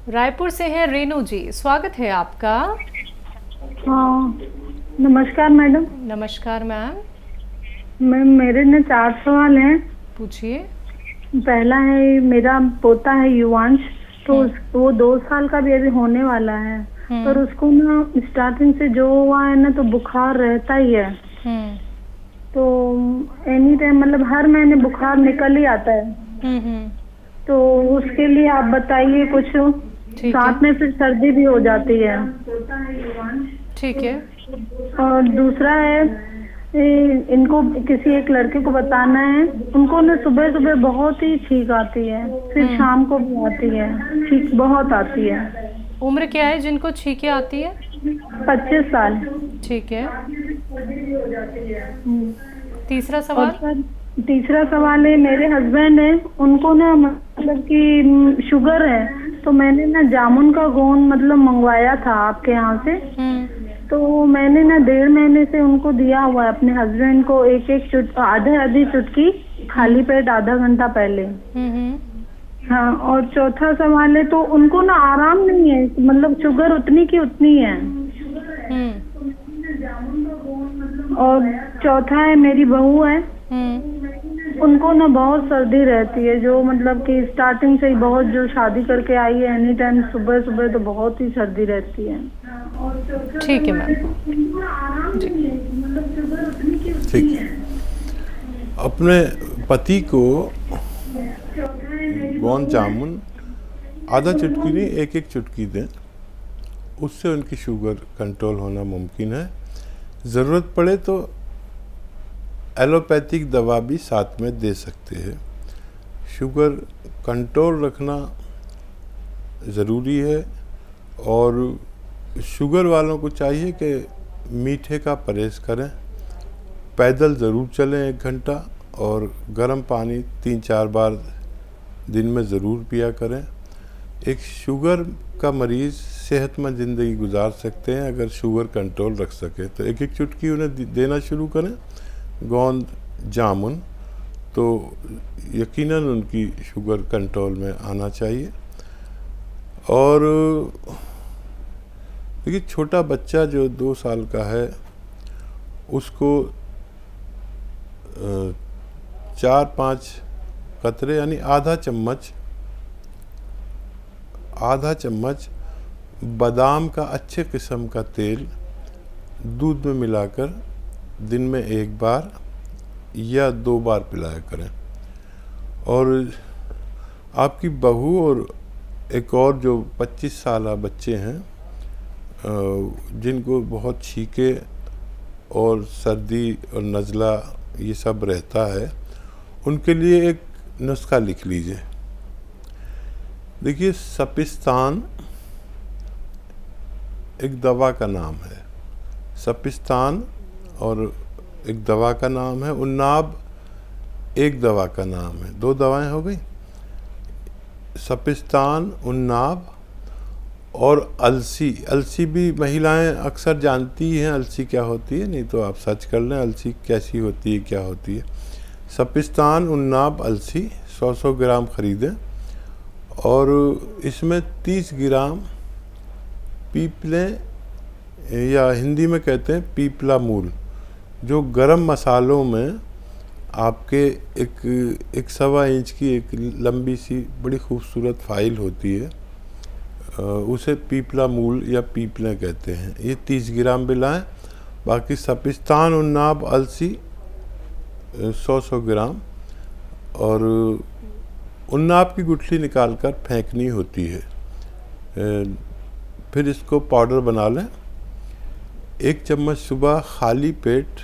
रायपुर से हैं रेनू जी, स्वागत है आपका। हाँ, नमस्कार मैडम। नमस्कार मैम, मैम मेरे ना 4 सवाल हैं। पूछिए। पहला है, मेरा पोता है युवांश, तो वो 2 साल का भी अभी होने वाला है, पर उसको ना स्टार्टिंग से जो हुआ है ना तो बुखार रहता ही है। तो एनी टाइम मतलब हर महीने बुखार निकल ही आता है। तो उसके लिए आप बताइए कुछ। साथ में फिर सर्दी भी हो जाती है। ठीक है। और दूसरा है, इनको किसी एक लड़के को बताना है। उनको ना सुबह सुबह बहुत ही छींक आती है, फिर शाम को भी आती है, छींक बहुत आती है। उम्र क्या है जिनको छींकें आती है? 25 साल। ठीक है। तीसरा सवाल। और तीसरा सवाल है, मेरे हस्बैंड है, उनको ना मतलब कि शुगर है, तो मैंने ना जामुन का गोंद मतलब मंगवाया था आपके यहाँ से। तो मैंने ना 1.5 महीने से उनको दिया हुआ है अपने हस्बैंड को, एक आधी चुटकी खाली पेट आधा घंटा पहले। हाँ, और चौथा सवाल है, तो उनको ना आराम नहीं है, मतलब शुगर उतनी की उतनी है। और चौथा है, मेरी बहू है, उनको ना बहुत सर्दी रहती है, जो मतलब कि स्टार्टिंग से ही बहुत, जो शादी करके आई है एनी टाइम सुबह सुबह तो बहुत ही सर्दी रहती है। ठीक है मैम। ठीक है। अपने पति को गोंद जामुन आधा चुटकी नहीं, एक चुटकी दें, उससे उनकी शुगर कंट्रोल होना मुमकिन है। ज़रूरत पड़े तो एलोपैथिक दवा भी साथ में दे सकते हैं। शुगर कंट्रोल रखना ज़रूरी है, और शुगर वालों को चाहिए कि मीठे का परहेज़ करें, पैदल ज़रूर चलें 1 घंटा, और गर्म पानी 3-4 बार दिन में ज़रूर पिया करें। एक शुगर का मरीज़ सेहतमंद ज़िंदगी गुजार सकते हैं अगर शुगर कंट्रोल रख सके। तो एक चुटकी उन्हें देना शुरू करें गोंद जामुन, तो यकीनन उनकी शुगर कंट्रोल में आना चाहिए। और देखिए, छोटा बच्चा जो 2 साल का है, उसको 4-5 कतरे यानी आधा चम्मच बादाम का अच्छे किस्म का तेल दूध में मिलाकर दिन में 1 बार या 2 बार पिलाया करें। और आपकी बहू और एक और जो 25 साल बच्चे हैं, जिनको बहुत छींके और सर्दी और नज़ला ये सब रहता है, उनके लिए एक नुस्खा लिख लीजिए। देखिए, सपिस्तान एक दवा का नाम है, सपिस्तान और एक दवा का नाम है, उन्नाब एक दवा का नाम है। 2 दवाएं हो गई, सपिस्तान, उन्नाब और अलसी। अलसी भी महिलाएं अक्सर जानती हैं अलसी क्या होती है, नहीं तो आप सर्च कर लें अलसी कैसी होती है, क्या होती है। सपिस्तान, उन्नाब, अलसी 100 ग्राम ख़रीदें, और इसमें 30 ग्राम पीपले, या हिंदी में कहते हैं पीपला मूल, जो गरम मसालों में आपके एक 1.25 इंच की एक लंबी सी बड़ी खूबसूरत फाइल होती है, उसे पीपला मूल या पीपले कहते हैं। ये 30 ग्राम मिलाएं। बाकी सपिस्तान, उन्नाब, अलसी 100 ग्राम, और उन्नाब की गुठली निकालकर फेंकनी होती है। फिर इसको पाउडर बना लें। 1 चम्मच सुबह खाली पेट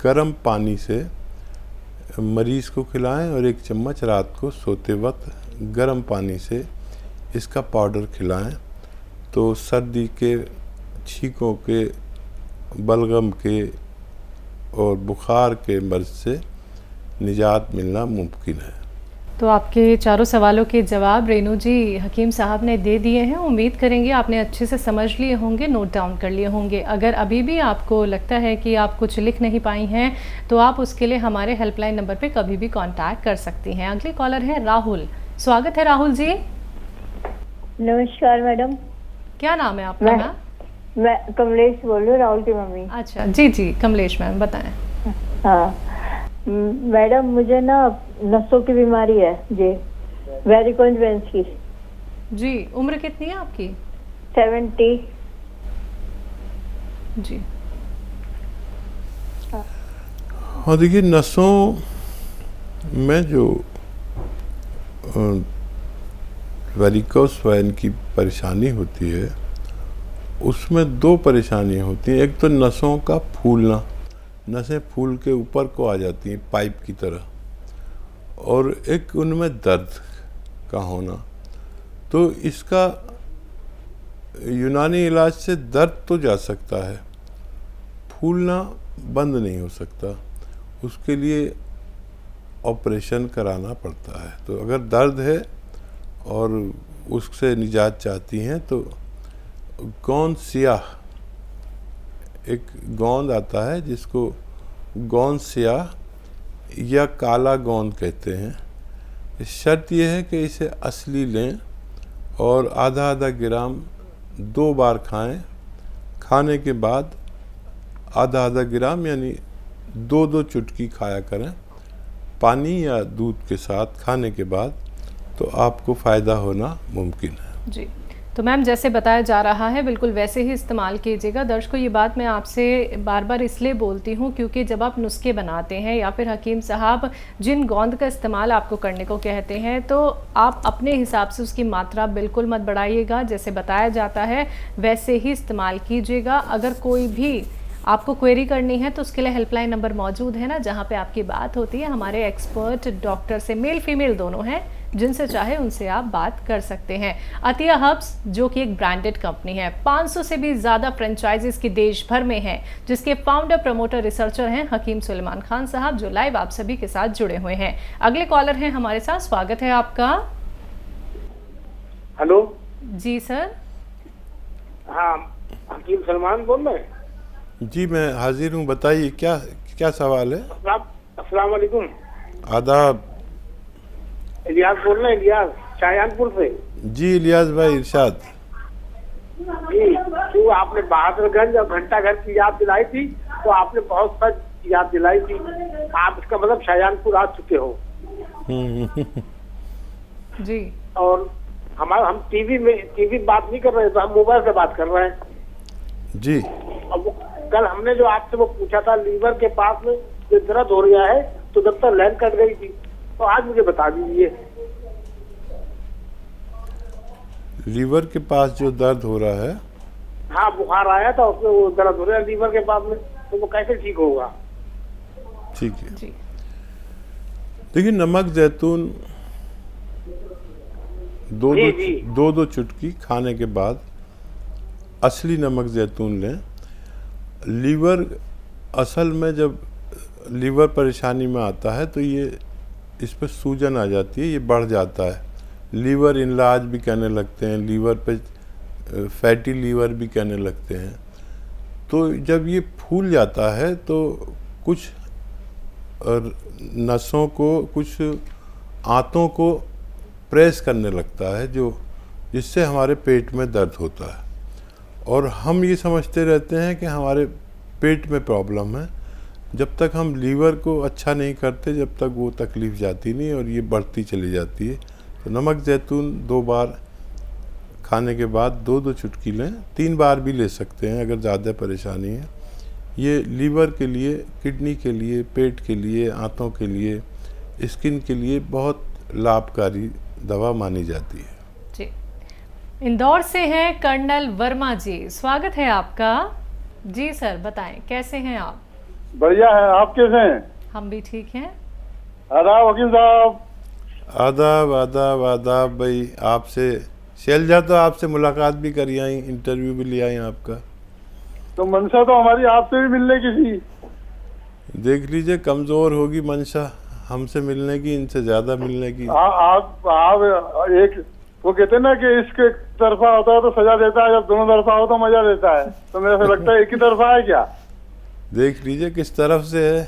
गर्म पानी से मरीज़ को खिलाएं, और 1 चम्मच रात को सोते वक्त गर्म पानी से इसका पाउडर खिलाएं। तो सर्दी के, छींकों के, बलगम के और बुखार के मर्ज से निजात मिलना मुमकिन है। तो आपके चारों सवालों के जवाब रेनू जी हकीम साहब ने दे दिए हैं। उम्मीद करेंगे आपने अच्छे से समझ लिए होंगे, नोट डाउन कर लिए होंगे। अगर अभी भी आपको लगता है कि आप कुछ लिख नहीं पाई हैं, तो आप उसके लिए हमारे हेल्पलाइन नंबर पे कभी भी कांटेक्ट कर सकती हैं। अगले कॉलर है राहुल। स्वागत है राहुल जी। नमस्कार मैडम। क्या नाम है आपका मैम? मैं कमलेश बोल रही हूँ, राहुल की मम्मी। अच्छा जी जी कमलेश मैम बताएं। हाँ मैडम, मुझे ना नसों की बीमारी है जी, वेरिकोज वेन्स की। जी उम्र कितनी है आपकी? 70। जी हाँ देखिए, नसों में जो वेरिकोस वेन की परेशानी होती है उसमें दो परेशानियाँ होती हैं। एक तो नसों का फूलना, नसें फूल के ऊपर को आ जाती हैं पाइप की तरह, और एक उनमें दर्द का होना। तो इसका यूनानी इलाज से दर्द तो जा सकता है, फूलना बंद नहीं हो सकता, उसके लिए ऑपरेशन कराना पड़ता है। तो अगर दर्द है और उससे निजात चाहती हैं तो गोंद स्याह, एक गोंद आता है जिसको गोंद स्याह या काला गोंद कहते हैं। शर्त यह है कि इसे असली लें और आधा आधा ग्राम 2 बार खाएं। खाने के बाद आधा आधा ग्राम यानी 2-2 चुटकी खाया करें पानी या दूध के साथ खाने के बाद, तो आपको फ़ायदा होना मुमकिन है। जी तो मैम जैसे बताया जा रहा है बिल्कुल वैसे ही इस्तेमाल कीजिएगा। दर्शकों ये बात मैं आपसे बार बार इसलिए बोलती हूँ क्योंकि जब आप नुस्खे बनाते हैं या फिर हकीम साहब जिन गोंद का इस्तेमाल आपको करने को कहते हैं तो आप अपने हिसाब से उसकी मात्रा बिल्कुल मत बढ़ाइएगा। जैसे बताया जाता है वैसे ही इस्तेमाल कीजिएगा। अगर कोई भी आपको क्वेरी करनी है तो उसके लिए हेल्पलाइन नंबर मौजूद है ना, जहाँ पे आपकी बात होती है। हमारे एक्सपर्ट डॉक्टर से मेल फीमेल दोनों हैं, जिनसे चाहे उनसे आप बात कर सकते हैं। अतिया हर्ब्स जो कि एक ब्रांडेड कंपनी है, 500 से भी ज़्यादा फ्रेंचाइजीज की देश भर में है, जिसके फाउंडर प्रमोटर रिसर्चर हैं हकीम सुलेमान खान साहब, जो लाइव आप सभी के साथ जुड़े हुए हैं। अगले कॉलर हैं हमारे साथ, स्वागत है आपका। हेलो जी सर। हाँ, हकीम सलमान बोल रहे हैं? जी मैं हाजिर हूँ, बताइए क्या क्या सवाल है। अस्सलाम वालेकुम। आदाब। इलियास बोल रहे हैं, इलियास शाहजहानपुर से। जी इलियास भाई इरशाद। जी तो आपने बहादुरगंज और घंटा घर की याद दिलाई थी, तो आपने बहुत सच याद दिलाई थी। आप इसका मतलब शाहजहानपुर आ चुके हो। जी और हम टीवी बात नहीं कर रहे, तो हम मोबाइल से बात कर रहे हैं। जी अब वो कल हमने जो आपसे वो पूछा था लीवर के पास में जो दर्द हो रहा है, तो जब तक लाइन कट गई थी, तो आज मुझे बता दीजिए। लीवर के पास जो दर्द हो रहा है, हाँ बुखार आया था, उसमें वो दर्द हो रहा है लीवर के पास में, तो वो कैसे ठीक होगा? ठीक है। जी देखिए नमक जैतून दो चुटकी खाने के बाद असली नमक जैतून लें। लीवर असल में जब लीवर परेशानी में आता है तो ये इस पर सूजन आ जाती है, ये बढ़ जाता है, लीवर इनलाज भी कहने लगते हैं, लीवर पे फैटी लीवर भी कहने लगते हैं। तो जब ये फूल जाता है तो कुछ नसों को, कुछ आंतों को प्रेस करने लगता है, जो जिससे हमारे पेट में दर्द होता है। और हम ये समझते रहते हैं कि हमारे पेट में प्रॉब्लम है। जब तक हम लीवर को अच्छा नहीं करते, जब तक वो तकलीफ़ जाती नहीं और ये बढ़ती चली जाती है। तो नमक जैतून 2 बार खाने के बाद 2-2 चुटकी लें, 3 बार भी ले सकते हैं अगर ज़्यादा परेशानी है। ये लीवर के लिए, किडनी के लिए, पेट के लिए, आंतों के लिए, स्किन के लिए बहुत लाभकारी दवा मानी जाती है। जी इंदौर से हैं कर्नल वर्मा जी, स्वागत है आपका। जी सर बताएं कैसे हैं आप? बढ़िया है, आप कैसे हैं? हम भी ठीक हैं। आदाब वकील साहब। आदाब आदाब आदाब भाई। आपसे शैलजा तो आपसे मुलाकात भी करी आई, इंटरव्यू भी लिया आई आपका। तो मनसा तो हमारी आपसे भी मिलने की थी। देख लीजिए कमज़ोर होगी मंशा हमसे मिलने की, इनसे ज़्यादा मिलने की। आप एक वो कहते हैं ना कि इसके तरफा होता है तो सजा देता है, जब दोनों तरफा हो तो मजा देता है। तो मेरे से लगता है एक ही तरफा है क्या? देख लीजिए किस तरफ से है।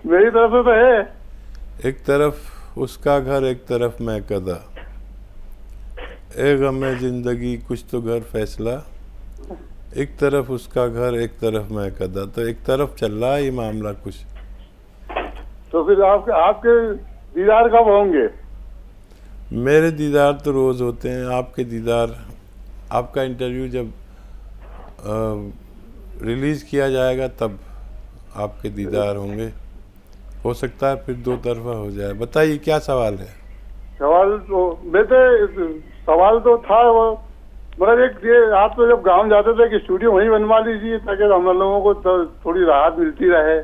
मेरी तरफ से तो है। एक तरफ उसका घर, एक तरफ मैं कदा। ए गम जिंदगी कुछ तो घर फैसला, एक तरफ उसका घर एक तरफ मैं कदा, तो एक तरफ चल रहा है ये मामला कुछ। तो फिर आपके दीदार कब होंगे? मेरे दीदार तो रोज़ होते हैं, आपके दीदार, आपका इंटरव्यू जब रिलीज़ किया जाएगा तब आपके दीदार होंगे। हो सकता है फिर दो तरफा हो जाए। बताइए क्या सवाल है? सवाल तो था वो, मतलब एक ये, आप तो जब गांव जाते थे कि स्टूडियो वहीं बनवा लीजिए ताकि हम लोगों को तो थोड़ी राहत मिलती रहे।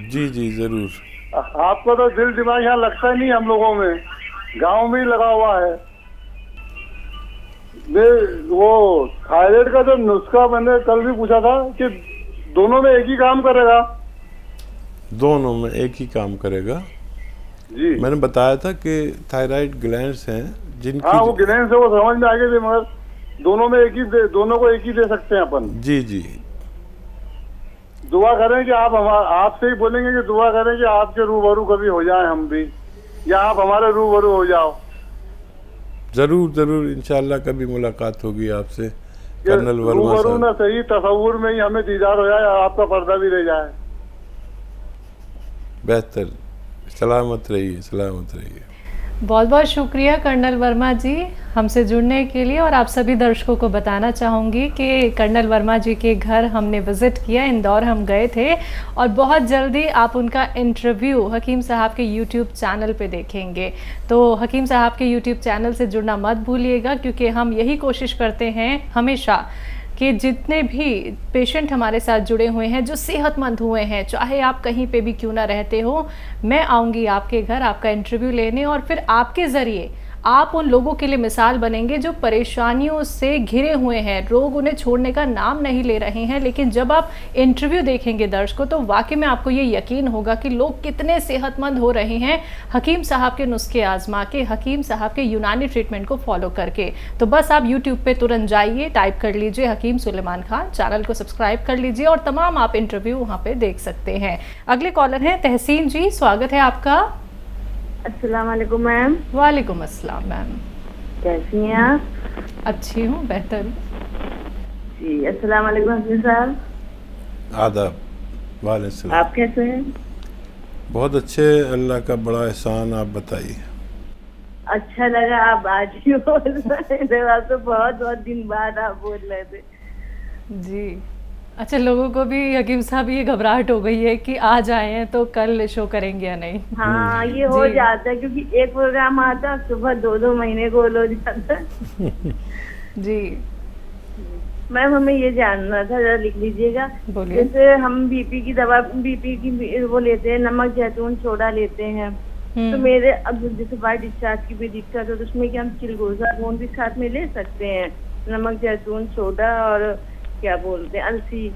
जी जी ज़रूर। आपका तो दिल दिमाग यहाँ लगता ही नहीं हम लोगों में, गांव में ही लगा हुआ है। वो थायराइड का जो नुस्खा मैंने कल भी पूछा था कि दोनों में एक ही काम करेगा? दोनों में एक ही काम करेगा जी। मैंने बताया था कि थायराइड ग्लैंड्स हैं जिनकी, हाँ वो ग्लैंड्स है, वो समझ में आ गए थे, मगर दोनों में एक ही दोनों को एक ही दे सकते हैं अपन। जी जी। दुआ करें कि आप आपसे ही बोलेंगे कि दुआ करें कि आपके रूबरू कभी हो जाए हम भी, या आप हमारे रूबरू हो जाओ। जरूर जरूर, इंशाल्लाह कभी मुलाकात होगी आपसे कर्नल वर्मा रूबरू साहब। ना सही, तस्वुर में ही हमें दीदार हो जाए, आपका पर्दा भी रह जाए। बेहतर। सलामत रहिए, सलामत रहिए। बहुत बहुत शुक्रिया कर्नल वर्मा जी हमसे जुड़ने के लिए। और आप सभी दर्शकों को बताना चाहूँगी कि कर्नल वर्मा जी के घर हमने विज़िट किया, इंदौर हम गए थे, और बहुत जल्दी आप उनका इंटरव्यू हकीम साहब के यूट्यूब चैनल पे देखेंगे। तो हकीम साहब के यूट्यूब चैनल से जुड़ना मत भूलिएगा, क्योंकि हम यही कोशिश करते हैं हमेशा कि जितने भी पेशेंट हमारे साथ जुड़े हुए हैं जो सेहतमंद हुए हैं, चाहे आप कहीं पे भी क्यों ना रहते हो, मैं आऊँगी आपके घर आपका इंटरव्यू लेने, और फिर आपके ज़रिए आप उन लोगों के लिए मिसाल बनेंगे जो परेशानियों से घिरे हुए हैं, रोग उन्हें छोड़ने का नाम नहीं ले रहे हैं। लेकिन जब आप इंटरव्यू देखेंगे दर्शकों, तो वाकई में आपको ये यकीन होगा कि लोग कितने सेहतमंद हो रहे हैं हकीम साहब के नुस्खे आजमा के, हकीम साहब के यूनानी ट्रीटमेंट को फॉलो करके। तो बस आप यूट्यूब पे तुरंत जाइए, टाइप कर लीजिए हकीम सुलेमान खान, चैनल को सब्सक्राइब कर लीजिए और तमाम आप इंटरव्यू वहाँ पे देख सकते हैं। अगले कॉलर हैं तहसीन जी, स्वागत है आपका। अस्सलाम वालेकुम मैम। वालेकुम अस्सलाम मैम, कैसी हैं आप? अच्छी हूँ, बेहतर जी। अस्सलाम वालेकुम हकीम साहब। आदाब। वालेकुम सलाम। आप कैसे हैं? बहुत अच्छे, अल्लाह का बड़ा एहसान। आप बताइए। अच्छा लगा आप आज ही बोल रहे थे, आप तो बहुत दिन बाद आप बोल रहे थे जी। अच्छा, लोगों को भी हकीम साहब ये घबराहट हो गई है कि आज आए हैं तो कल शो करेंगे या नहीं। हाँ ये हो जाता है, क्योंकि एक प्रोग्राम आता सुबह 2 महीने को हो जाता जी मैम हमें ये जानना था, जरा लिख लीजिएगा। जैसे हम बीपी की दवा, बीपी की वो लेते हैं, नमक जैतून सोडा लेते हैं, तो मेरे अब जैसे बाई डिस्चार्ज की भी दिक्कत हो तो उसमें क्या हम चिलगोजा गोंद भी साथ में ले सकते हैं? नमक जैतून सोडा और क्या बोलते हैं अलसी।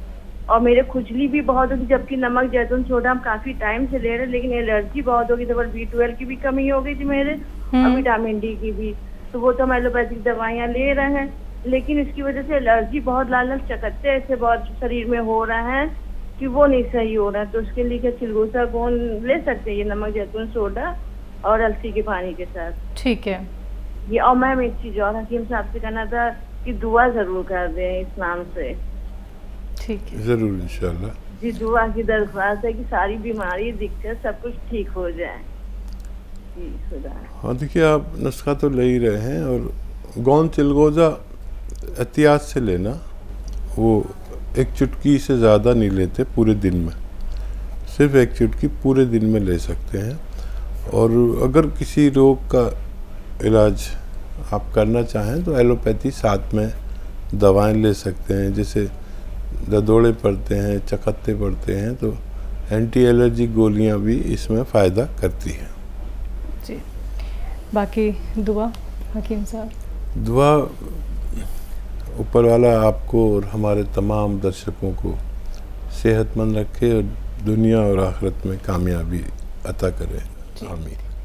और मेरे खुजली भी बहुत होगी, जबकि नमक जैतून सोडा हम काफी टाइम से ले रहे हैं, लेकिन एलर्जी बहुत होगी, तो B12 की भी कमी हो गई थी मेरे, और विटामिन डी की भी। तो वो तो हम एलोपैथिक दवाइयाँ ले रहे हैं, लेकिन इसकी वजह से एलर्जी बहुत लाल चकत्ते ऐसे बहुत शरीर में हो रहा है कि वो नहीं सही हो रहा है। तो उसके लिए क्या चिलगोजा गोंद ले सकते हैं, ये नमक जैतून सोडा और अलसी के पानी के साथ? ठीक है ये। और मैम एक चीज और हकीम साहब से कहना था कि दुआ जरूर कर दें इस नाम से। ठीक है, जरूर इंशाल्लाह जी। दुआ की दरख्वास्त है कि सारी बीमारी दिक्कत सब कुछ ठीक हो जाए जी। खुदा। हाँ देखिए, आप नुस्खा तो ले ही रहे हैं, और गोंद चिलगोजा एहतियात से लेना, वो एक चुटकी से ज़्यादा नहीं लेते पूरे दिन में, सिर्फ एक चुटकी पूरे दिन में ले सकते हैं। और अगर किसी रोग का इलाज आप करना चाहें तो एलोपैथी साथ में दवाएं ले सकते हैं। जैसे ददोड़े पड़ते हैं, चकत्ते पड़ते हैं, तो एंटी एलर्जी गोलियां भी इसमें फ़ायदा करती हैं जी। बाकी दुआ हकीम साहब? दुआ ऊपर वाला आपको और हमारे तमाम दर्शकों को सेहतमंद रखे और दुनिया और आखिरत में कामयाबी अता करे। आमीन।